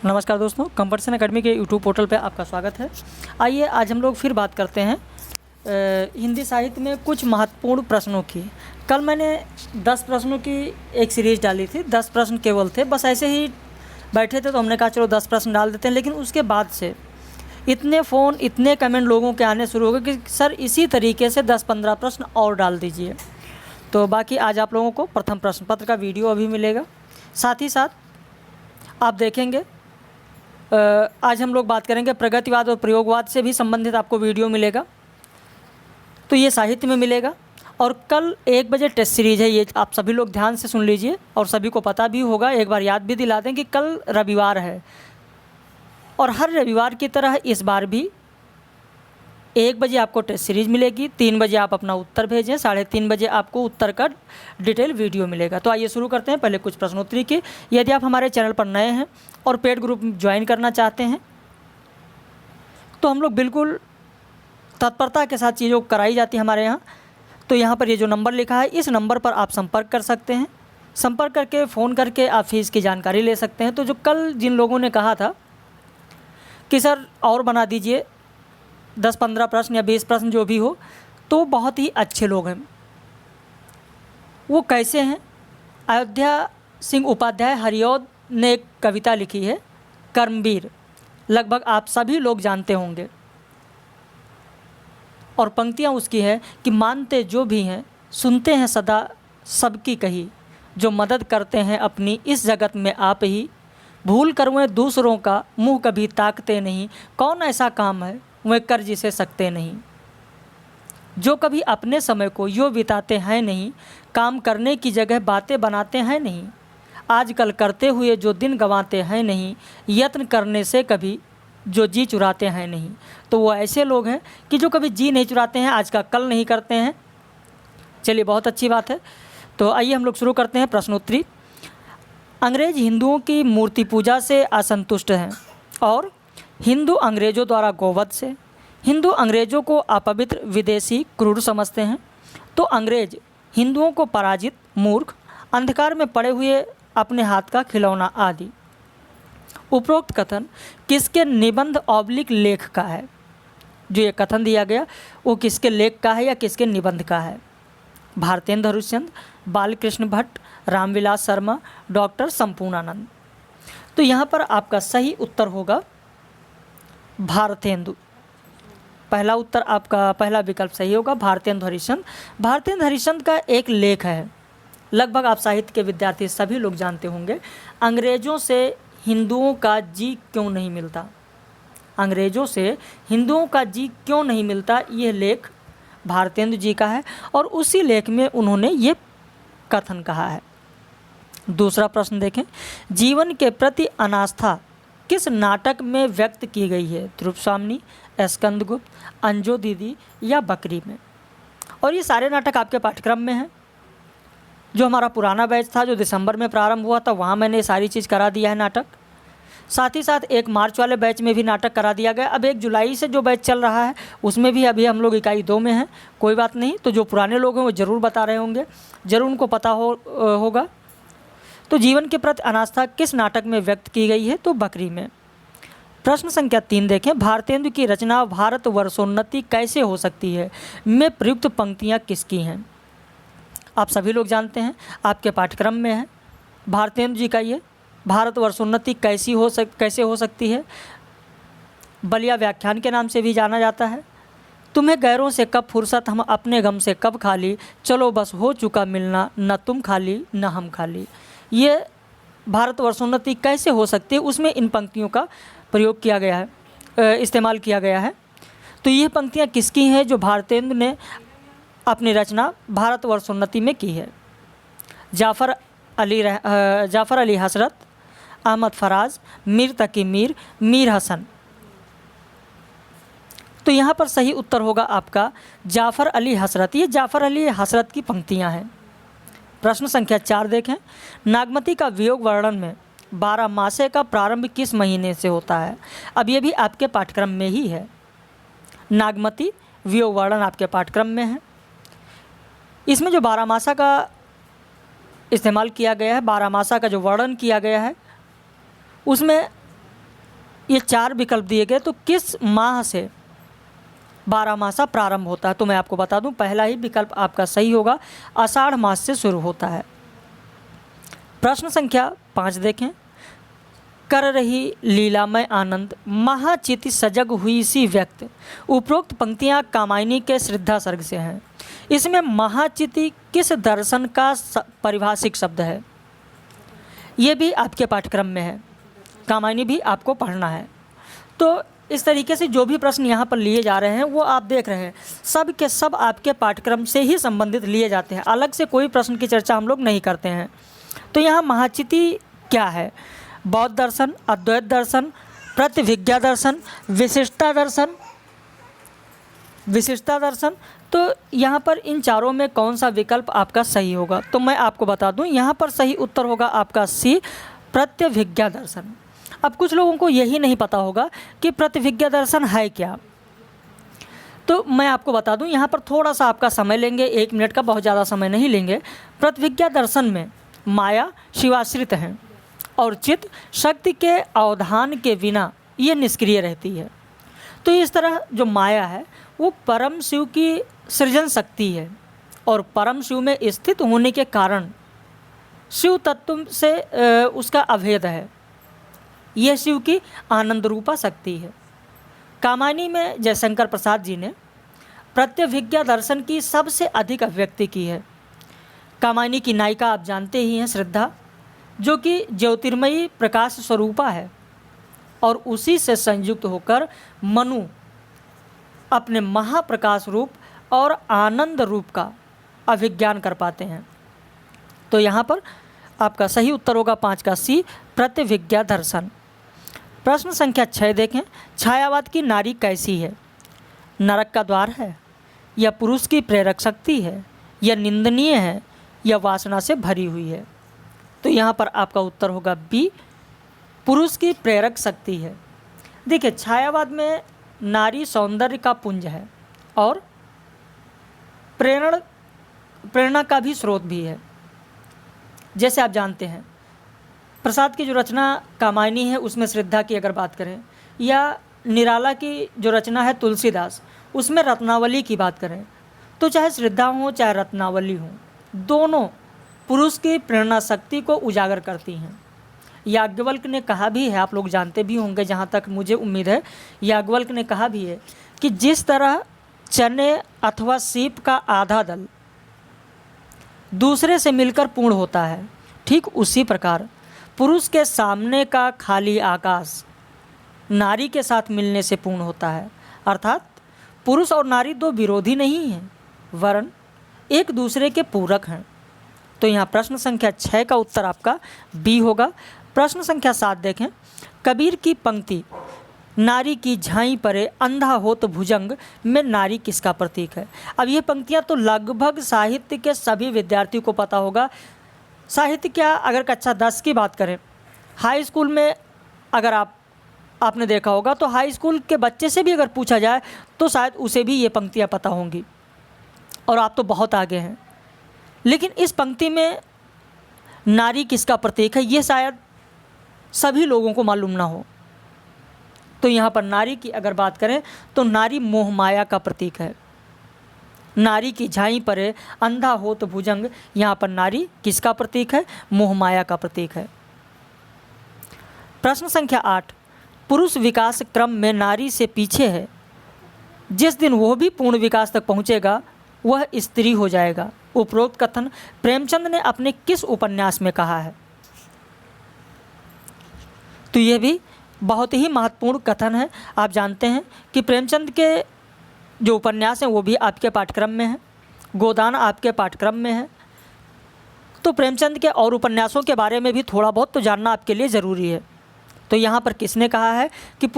नमस्कार दोस्तों, competition academy के यूट्यूब पोर्टल पे आपका स्वागत है। आइए आज हम लोग फिर बात करते हैं हिंदी साहित्य में कुछ महत्वपूर्ण प्रश्नों की। कल मैंने 10 प्रश्नों की एक सीरीज़ डाली थी, 10 प्रश्न केवल थे, बस ऐसे ही बैठे थे तो हमने कहा चलो 10 प्रश्न डाल देते हैं। लेकिन उसके बाद से इतने फ़ोन, इतने कमेंट लोगों के आने शुरू हो गए कि सर इसी तरीके से 10-15 प्रश्न और डाल दीजिए। तो बाकी आज आप लोगों को प्रथम प्रश्न पत्र का वीडियो अभी मिलेगा। साथ ही साथ आप देखेंगे आज हम लोग बात करेंगे प्रगतिवाद और प्रयोगवाद से भी संबंधित आपको वीडियो मिलेगा, तो ये साहित्य में मिलेगा। और कल 1 बजे टेस्ट सीरीज़ है, ये आप सभी लोग ध्यान से सुन लीजिए और सभी को पता भी होगा। एक बार याद भी दिला दें कि कल रविवार है और हर रविवार की तरह इस बार भी 1 बजे आपको टेस्ट सीरीज़ मिलेगी, 3 बजे आप अपना उत्तर भेजें, 3:30 बजे आपको उत्तर का डिटेल वीडियो मिलेगा। तो आइए शुरू करते हैं पहले कुछ प्रश्नोत्तरी की। यदि आप हमारे चैनल पर नए हैं और पेड ग्रुप ज्वाइन करना चाहते हैं तो हम लोग बिल्कुल तत्परता के साथ चीज़ों कराई जाती है हमारे यहाँ। तो यहाँ पर ये जो नंबर लिखा है, इस नंबर पर आप संपर्क कर सकते हैं। संपर्क करके फ़ोन करके आप फीस की जानकारी ले सकते हैं। तो जो कल जिन लोगों ने कहा था कि सर और बना दीजिए 10-15 प्रश्न या 20 प्रश्न जो भी हो, तो बहुत ही अच्छे लोग हैं। वो कैसे हैं? अयोध्या सिंह उपाध्याय हरिऔध ने एक कविता लिखी है, कर्मवीर, लगभग आप सभी लोग जानते होंगे। और पंक्तियाँ उसकी है कि मानते जो भी हैं, सुनते हैं सदा सबकी कही, जो मदद करते हैं अपनी इस जगत में आप ही, भूल कर वह दूसरों का मुँह कभी ताकते नहीं, कौन ऐसा काम है वह कर जिसे सकते नहीं, जो कभी अपने समय को यूँ बिताते हैं नहीं, काम करने की जगह बातें बनाते हैं नहीं, आजकल करते हुए जो दिन गंवाते हैं नहीं, यत्न करने से कभी जो जी चुराते हैं नहीं। तो वो ऐसे लोग हैं कि जो कभी जी नहीं चुराते हैं, आज का कल नहीं करते हैं। चलिए, बहुत अच्छी बात है। तो आइए हम लोग शुरू करते हैं प्रश्नोत्तरी। अंग्रेज हिंदुओं की मूर्ति पूजा से असंतुष्ट हैं और हिंदू अंग्रेज़ों द्वारा गोवध से, हिंदू अंग्रेज़ों को अपवित्र, विदेशी, क्रूर समझते हैं। तो अंग्रेज हिंदुओं को पराजित, मूर्ख, अंधकार में पड़े हुए अपने हाथ का खिलौना आदि। उपरोक्त कथन किसके निबंध ऑब्लिक लेख का है? जो ये कथन दिया गया वो किसके लेख का है या किसके निबंध का है? भारतेंदु हरिश्चंद्र, बालकृष्ण भट्ट, रामविलास शर्मा, डॉक्टर संपूर्णानंद। तो यहाँ पर आपका सही उत्तर होगा भारतेंदु। पहला उत्तर आपका, पहला विकल्प सही होगा, भारतेंदु हरिश्चंद्र। भारतेंदु हरिश्चंद्र का एक लेख है, लगभग आप साहित्य के विद्यार्थी सभी लोग जानते होंगे, अंग्रेज़ों से हिंदुओं का जी क्यों नहीं मिलता। अंग्रेज़ों से हिंदुओं का जी क्यों नहीं मिलता, ये लेख भारतेंदु जी का है और उसी लेख में उन्होंने ये कथन कहा है। दूसरा प्रश्न देखें, जीवन के प्रति अनास्था किस नाटक में व्यक्त की गई है? ध्रुव स्वामिनी, स्कंदगुप्त, अंजो दीदी या बकरी में? और ये सारे नाटक आपके पाठ्यक्रम में हैं। जो हमारा पुराना बैच था, जो दिसंबर में प्रारंभ हुआ था, वहाँ मैंने सारी चीज़ करा दिया है नाटक। साथ ही साथ एक मार्च वाले बैच में भी नाटक करा दिया गया। अब 1 जुलाई से जो बैच चल रहा है उसमें भी अभी हम लोग इकाई 2 में हैं। कोई बात नहीं, तो जो पुराने लोग हैं वो ज़रूर बता रहे होंगे, ज़रूर उनको पता होगा। तो जीवन के प्रति अनास्था किस नाटक में व्यक्त की गई है? तो बकरी में। प्रश्न संख्या 3 देखें, भारतेंदु की रचना भारत वर्षोन्नति कैसे हो सकती है में प्रयुक्त पंक्तियाँ किसकी हैं? आप सभी लोग जानते हैं, आपके पाठ्यक्रम में है भारतेंदु जी का ये भारत वर्षोन्नति कैसे हो सकती है। बलिया व्याख्यान के नाम से भी जाना जाता है। तुम्हें गैरों से कब फुर्सत, हम अपने गम से कब खाली, चलो बस हो चुका मिलना, न तुम खाली न हम खाली। ये भारत वर्षोन्नति कैसे हो सकती है, उसमें इन पंक्तियों का प्रयोग किया गया है, इस्तेमाल किया गया है। तो ये पंक्तियाँ किसकी हैं जो भारतेंदु ने अपनी रचना भारत वर्षोन्नति में की है? जाफ़र अली हसरत, अहमद फराज, मीर तकी मीर, मीर हसन। तो यहाँ पर सही उत्तर होगा आपका जाफ़र अली हसरत। ये जाफ़र अली हसरत की पंक्तियाँ हैं। प्रश्न संख्या 4 देखें, नागमती का वियोग वर्णन में 12 मासे का प्रारंभ किस महीने से होता है? अब ये भी आपके पाठ्यक्रम में ही है। नागमती वियोग वर्णन आपके पाठ्यक्रम में है। इसमें जो 12 मासा का इस्तेमाल किया गया है, 12 मासा का जो वर्णन किया गया है, उसमें ये 4 विकल्प दिए गए, तो किस माह से 12 मासा प्रारंभ होता है? तो मैं आपको बता दूं, पहला ही विकल्प आपका सही होगा, आषाढ़ मास से शुरू होता है। प्रश्न संख्या 5 देखें। कर रही लीलामय आनंद महाचिति सजग हुई सी व्यक्त। उपरोक्त पंक्तियां कामायनी के श्रद्धा सर्ग से हैं। इसमें महाचिति किस दर्शन का परिभाषिक शब्द है? ये भी आपके पाठ्यक्रम में है, कामायनी भी आपको पढ़ना है। तो इस तरीके से जो भी प्रश्न यहाँ पर लिए जा रहे हैं वो आप देख रहे हैं, सब के सब आपके पाठ्यक्रम से ही संबंधित लिए जाते हैं, अलग से कोई प्रश्न की चर्चा हम लोग नहीं करते हैं। तो यहाँ महाचिति क्या है? बौद्ध दर्शन, अद्वैत दर्शन, प्रतिभिज्ञा दर्शन, विशिष्टा दर्शन, विशिष्टा दर्शन। तो यहाँ पर इन चारों में कौन सा विकल्प आपका सही होगा? तो मैं आपको बता दूं, यहाँ पर सही उत्तर होगा आपका सी, प्रतिभिज्ञा दर्शन। अब कुछ लोगों को यही नहीं पता होगा कि प्रतिभिज्ञा दर्शन है क्या। तो मैं आपको बता दूं, यहाँ पर थोड़ा सा आपका समय लेंगे, 1 मिनट का, बहुत ज़्यादा समय नहीं लेंगे। प्रतिभिज्ञा दर्शन में माया शिवाश्रित हैं और चित्त शक्ति के अवधान के बिना ये निष्क्रिय रहती है। तो इस तरह जो माया है वो परम शिव की सृजन शक्ति है और परम शिव में स्थित होने के कारण शिव तत्व से उसका अभेद है। यह शिव की आनंद रूपा शक्ति है। कामायनी में जयशंकर प्रसाद जी ने प्रत्यभिज्ञा दर्शन की सबसे अधिक अभिव्यक्ति की है। कामायनी की नायिका आप जानते ही हैं, श्रद्धा, जो कि ज्योतिर्मयी प्रकाश स्वरूपा है और उसी से संयुक्त होकर मनु अपने महाप्रकाश रूप और आनंद रूप का अभिज्ञान कर पाते हैं। तो यहाँ पर आपका सही उत्तर होगा 5 का सी, प्रतिभिज्ञा दर्शन। प्रश्न संख्या 6 देखें। छायावाद की नारी कैसी है? नरक का द्वार है, या पुरुष की प्रेरक शक्ति है, या निंदनीय है, या वासना से भरी हुई है? तो यहाँ पर आपका उत्तर होगा बी, पुरुष की प्रेरक शक्ति है। देखिए, छायावाद में नारी सौंदर्य का पुंज है और प्रेरणा का भी स्रोत भी है। जैसे आप जानते हैं, प्रसाद की जो रचना कामायनी है उसमें श्रद्धा की अगर बात करें, या निराला की जो रचना है तुलसीदास, उसमें रत्नावली की बात करें, तो चाहे श्रद्धा हो चाहे रत्नावली हो, दोनों पुरुष की प्रेरणा शक्ति को उजागर करती हैं। याज्ञवल्क्य ने कहा भी है, आप लोग जानते भी होंगे, जहाँ तक मुझे उम्मीद है, याज्ञवल्क्य ने कहा भी है कि जिस तरह चने अथवा सीप का आधा दल दूसरे से मिलकर पूर्ण होता है, ठीक उसी प्रकार पुरुष के सामने का खाली आकाश नारी के साथ मिलने से पूर्ण होता है। अर्थात पुरुष और नारी दो विरोधी नहीं हैं, वरन एक दूसरे के पूरक हैं। तो यहाँ प्रश्न संख्या 6 का उत्तर आपका बी होगा। प्रश्न संख्या 7 देखें। कबीर की पंक्ति नारी की झाई परे अंधा हो तो भुजंग में नारी किसका प्रतीक है? अब ये पंक्तियाँ तो लगभग साहित्य के सभी विद्यार्थियों को पता होगा। साहित्य क्या, अगर कक्षा 10 की बात करें, हाई स्कूल में अगर आपने देखा होगा, तो हाई स्कूल के बच्चे से भी अगर पूछा जाए तो शायद उसे भी ये पंक्तियाँ पता होंगी, और आप तो बहुत आगे हैं। लेकिन इस पंक्ति में नारी किसका प्रतीक है ये शायद सभी लोगों को मालूम ना हो। तो यहाँ पर नारी की अगर बात करें तो नारी मोह माया का प्रतीक है। नारी की झाई परे अंधा हो तो भुजंग, यहाँ पर नारी किसका प्रतीक है? मोह माया का प्रतीक है। प्रश्न संख्या 8। पुरुष विकास क्रम में नारी से पीछे है, जिस दिन वह भी पूर्ण विकास तक पहुँचेगा वह स्त्री हो जाएगा। उपरोक्त कथन प्रेमचंद ने अपने किस उपन्यास में कहा है? तो यह भी बहुत ही महत्वपूर्ण कथन है। आप जानते हैं कि प्रेमचंद के जो उपन्यास हैं वो भी आपके पाठ्यक्रम में है, गोदान आपके पाठ्यक्रम में है। तो प्रेमचंद के और उपन्यासों के बारे में भी थोड़ा बहुत तो जानना आपके लिए ज़रूरी है। तो यहाँ पर किसने कहा है कि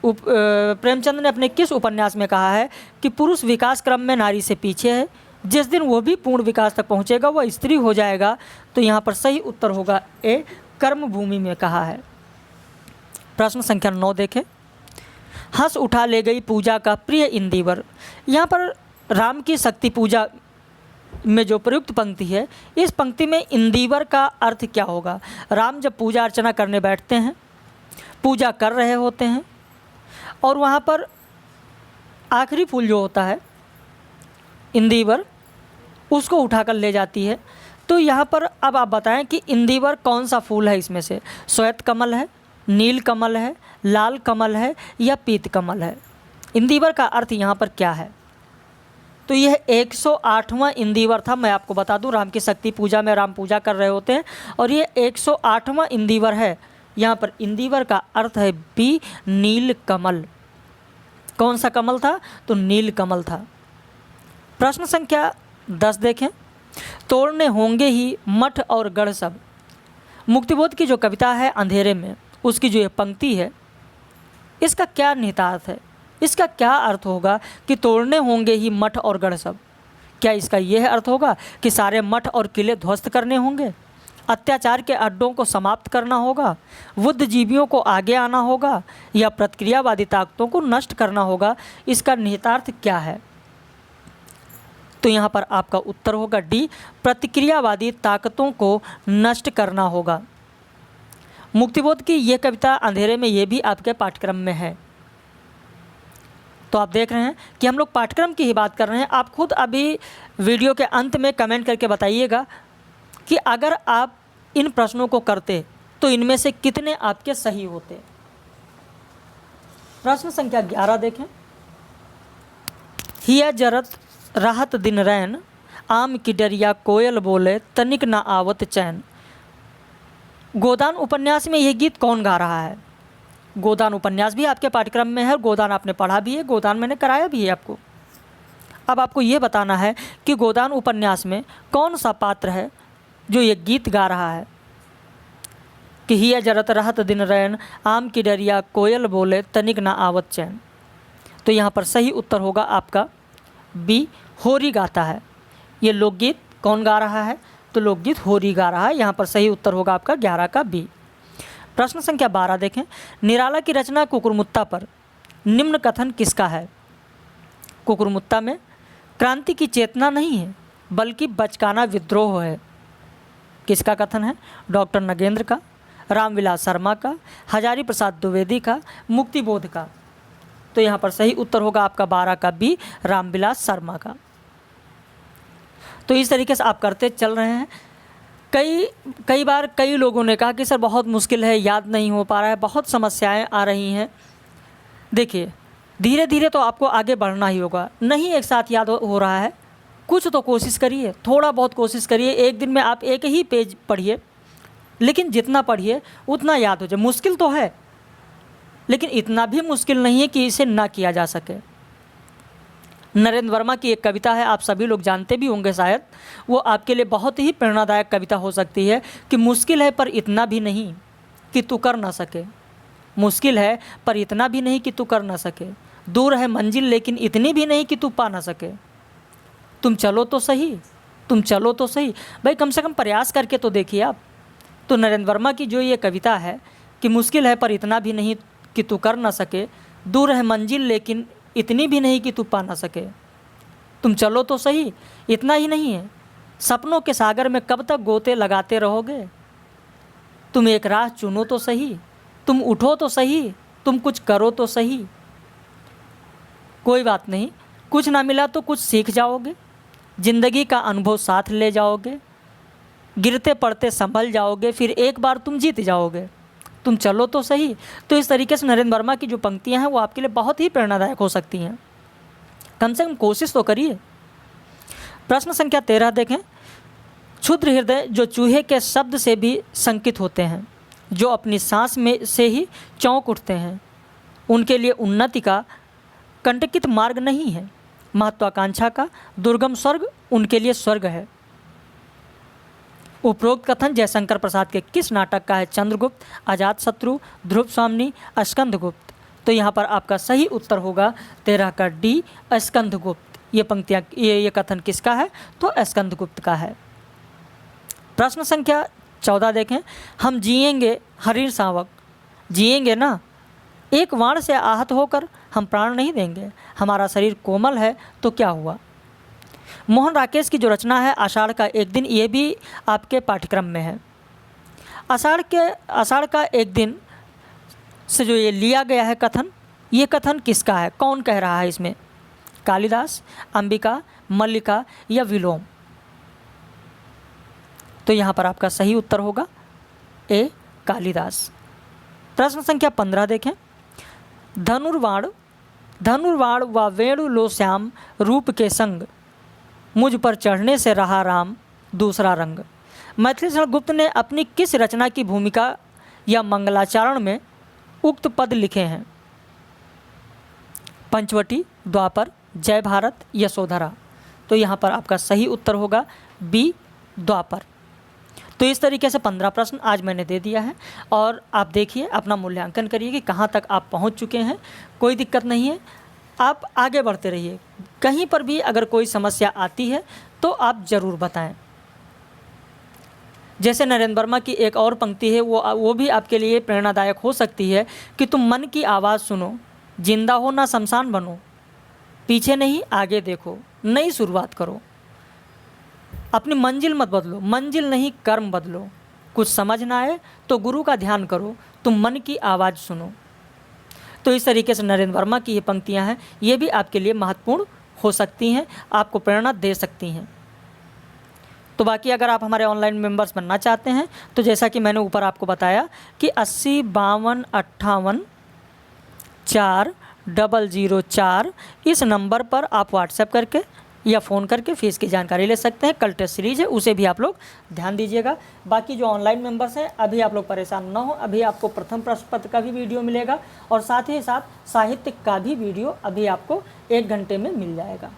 प्रेमचंद ने अपने किस उपन्यास में कहा है कि पुरुष विकास क्रम में नारी से पीछे है, जिस दिन वो भी पूर्ण विकास तक पहुँचेगा वह स्त्री हो जाएगा? तो यहाँ पर सही उत्तर होगा ए, कर्मभूमि में कहा है। प्रश्न संख्या 9 देखें। हंस उठा ले गई पूजा का प्रिय इंदिवर। यहाँ पर राम की शक्ति पूजा में जो प्रयुक्त पंक्ति है, इस पंक्ति में इंदिवर का अर्थ क्या होगा? राम जब पूजा अर्चना करने बैठते हैं, पूजा कर रहे होते हैं और वहाँ पर आखिरी फूल जो होता है इंदिवर, उसको उठाकर ले जाती है। तो यहाँ पर अब आप बताएं कि इंदिवर कौन सा फूल है इसमें से, श्वेत कमल है, नील कमल है, लाल कमल है या पीत कमल है। इंदिवर का अर्थ यहाँ पर क्या है? तो यह 108वां इंदिवर था। मैं आपको बता दूं, राम की शक्ति पूजा में राम पूजा कर रहे होते हैं और ये 108वां इंदिवर है। यहाँ पर इंदिवर का अर्थ है बी, नील कमल। कौन सा कमल था? तो नील कमल था। प्रश्न संख्या 10 देखें। तोड़ने होंगे ही मठ और गढ़ सब। मुक्तिबोध की जो कविता है अंधेरे में, उसकी जो ये पंक्ति है, इसका क्या निहितार्थ है? इसका क्या अर्थ होगा कि तोड़ने होंगे ही मठ और गढ़ सब? क्या इसका यह अर्थ होगा कि सारे मठ और किले ध्वस्त करने होंगे, अत्याचार के अड्डों को समाप्त करना होगा, बुद्धिजीवियों को आगे आना होगा या प्रतिक्रियावादी ताकतों को नष्ट करना होगा? इसका निहितार्थ क्या है? तो यहाँ पर आपका उत्तर होगा डी, प्रतिक्रियावादी ताकतों को नष्ट करना होगा। मुक्तिबोध की यह कविता अंधेरे में, ये भी आपके पाठ्यक्रम में है। तो आप देख रहे हैं कि हम लोग पाठ्यक्रम की ही बात कर रहे हैं। आप खुद अभी वीडियो के अंत में कमेंट करके बताइएगा कि अगर आप इन प्रश्नों को करते तो इनमें से कितने आपके सही होते। प्रश्न संख्या 11 देखें। हिया जरत राहत दिन रैन, आम की डरिया कोयल बोले तनिक ना आवत चैन। गोदान उपन्यास में यह गीत कौन गा रहा है? गोदान उपन्यास भी आपके पाठ्यक्रम में है, गोदान आपने पढ़ा भी है, गोदान मैंने कराया भी है आपको। अब आपको ये बताना है कि गोदान उपन्यास में कौन सा पात्र है जो ये गीत गा रहा है कि हिया जरत रहत दिन रैन, आम की डरिया कोयल बोले तनिक ना आवत चैन। तो यहाँ पर सही उत्तर होगा आपका बी, होरी गाता है। ये लोकगीत कौन गा रहा है? तो लोकगीत होरी गा रहा है। यहाँ पर सही उत्तर होगा आपका 11 का बी। प्रश्न संख्या 12 देखें। निराला की रचना कुकुरमुत्ता पर निम्न कथन किसका है? कुकुरमुत्ता में क्रांति की चेतना नहीं है बल्कि बचकाना विद्रोह है। किसका कथन है? डॉक्टर नगेंद्र का, रामविलास शर्मा का, हजारी प्रसाद द्विवेदी का, मुक्तिबोध का। तो यहाँ पर सही उत्तर होगा आपका 12 का बी, रामविलास शर्मा का। तो इस तरीके से आप करते चल रहे हैं। कई बार कई लोगों ने कहा कि सर बहुत मुश्किल है, याद नहीं हो पा रहा है, बहुत समस्याएं आ रही हैं। देखिए, धीरे धीरे तो आपको आगे बढ़ना ही होगा। नहीं एक साथ याद हो रहा है, कुछ तो कोशिश करिए, थोड़ा बहुत कोशिश करिए। एक दिन में आप एक ही पेज पढ़िए, लेकिन जितना पढ़िए उतना याद हो जाए। मुश्किल तो है, लेकिन इतना भी मुश्किल नहीं है कि इसे ना किया जा सके। नरेंद्र वर्मा की एक कविता है, आप सभी लोग जानते भी होंगे शायद। वो आपके लिए बहुत ही प्रेरणादायक कविता हो सकती है कि मुश्किल है पर इतना भी नहीं कि तू कर ना सके। मुश्किल है पर इतना भी नहीं कि तू कर ना सके। दूर है मंजिल लेकिन इतनी भी नहीं कि तू पा ना सके। तुम चलो तो सही, तुम चलो तो सही। भाई कम से कम प्रयास करके तो देखिए आप। तो नरेंद्र वर्मा की जो ये कविता है कि मुश्किल है पर इतना भी नहीं कि तू कर ना सके, दूर है मंजिल लेकिन इतनी भी नहीं कि तू पा ना सके, तुम चलो तो सही, इतना ही नहीं है, सपनों के सागर में कब तक गोते लगाते रहोगे। तुम एक राह चुनो तो सही, तुम उठो तो सही, तुम कुछ करो तो सही। कोई बात नहीं, कुछ ना मिला तो कुछ सीख जाओगे, ज़िंदगी का अनुभव साथ ले जाओगे, गिरते पड़ते संभल जाओगे, फिर एक बार तुम जीत जाओगे। तुम चलो तो सही। तो इस तरीके से नरेंद्र वर्मा की जो पंक्तियां हैं वो आपके लिए बहुत ही प्रेरणादायक हो सकती हैं। कम से कम कोशिश तो करिए। प्रश्न संख्या 13 देखें। क्षुद्र हृदय जो चूहे के शब्द से भी शंकित होते हैं, जो अपनी सांस में से ही चौंक उठते हैं, उनके लिए उन्नति का कंटकित मार्ग नहीं है, महत्वाकांक्षा का दुर्गम स्वर्ग उनके लिए स्वर्ग है। उपरोक्त कथन जयशंकर प्रसाद के किस नाटक का है? चंद्रगुप्त, अजातशत्रु, ध्रुव स्वामिनी, स्कंदगुप्त। तो यहाँ पर आपका सही उत्तर होगा 13 का डी, स्कंदगुप्त। ये पंक्तियाँ ये कथन किसका है? तो स्कंदगुप्त का है। प्रश्न संख्या 14 देखें। हम जिएंगे हरीर सावक, जिएंगे ना, एक वाण से आहत होकर हम प्राण नहीं देंगे। हमारा शरीर कोमल है तो क्या हुआ। मोहन राकेश की जो रचना है आषाढ़ का एक दिन, ये भी आपके पाठ्यक्रम में है। आषाढ़ का एक दिन से जो ये लिया गया है कथन, ये कथन किसका है, कौन कह रहा है इसमें, कालिदास, अंबिका, मल्लिका या विलोम। तो यहाँ पर आपका सही उत्तर होगा ए कालिदास। प्रश्न संख्या 15 देखें। धनुर्वाण व वेणु लो श्याम रूप के संग, मुझ पर चढ़ने से रहा राम दूसरा रंग। मैथिली शरण गुप्त ने अपनी किस रचना की भूमिका या मंगलाचरण में उक्त पद लिखे हैं, पंचवटी, द्वापर, जय भारत, यशोधरा। तो यहाँ पर आपका सही उत्तर होगा बी द्वापर। तो इस तरीके से 15 प्रश्न आज मैंने दे दिया है और आप देखिए, अपना मूल्यांकन करिए कि कहाँ तक आप पहुँच चुके हैं। कोई दिक्कत नहीं है, आप आगे बढ़ते रहिए। कहीं पर भी अगर कोई समस्या आती है तो आप ज़रूर बताएं। जैसे नरेंद्र वर्मा की एक और पंक्ति है, वो भी आपके लिए प्रेरणादायक हो सकती है कि तुम मन की आवाज़ सुनो, जिंदा हो ना शमशान बनो, पीछे नहीं आगे देखो, नई शुरुआत करो, अपनी मंजिल मत बदलो, मंजिल नहीं कर्म बदलो, कुछ समझ ना आए तो गुरु का ध्यान करो, तुम मन की आवाज़ सुनो। तो इस तरीके से नरेंद्र वर्मा की ये पंक्तियाँ हैं, ये भी आपके लिए महत्वपूर्ण हो सकती हैं, आपको प्रेरणा दे सकती हैं। तो बाकी अगर आप हमारे ऑनलाइन मेंबर्स बनना चाहते हैं तो जैसा कि मैंने ऊपर आपको बताया कि 80 52 58 4004 इस नंबर पर आप व्हाट्सएप करके या फ़ोन करके फ़ीस की जानकारी ले सकते हैं। कल टेस्ट सीरीज़ है, उसे भी आप लोग ध्यान दीजिएगा। बाकी जो ऑनलाइन मेंबर्स हैं, अभी आप लोग परेशान ना हो, अभी आपको प्रथम प्रश्न पत्र का भी वीडियो मिलेगा और साथ ही साथ साहित्य का भी वीडियो अभी आपको 1 घंटे में मिल जाएगा।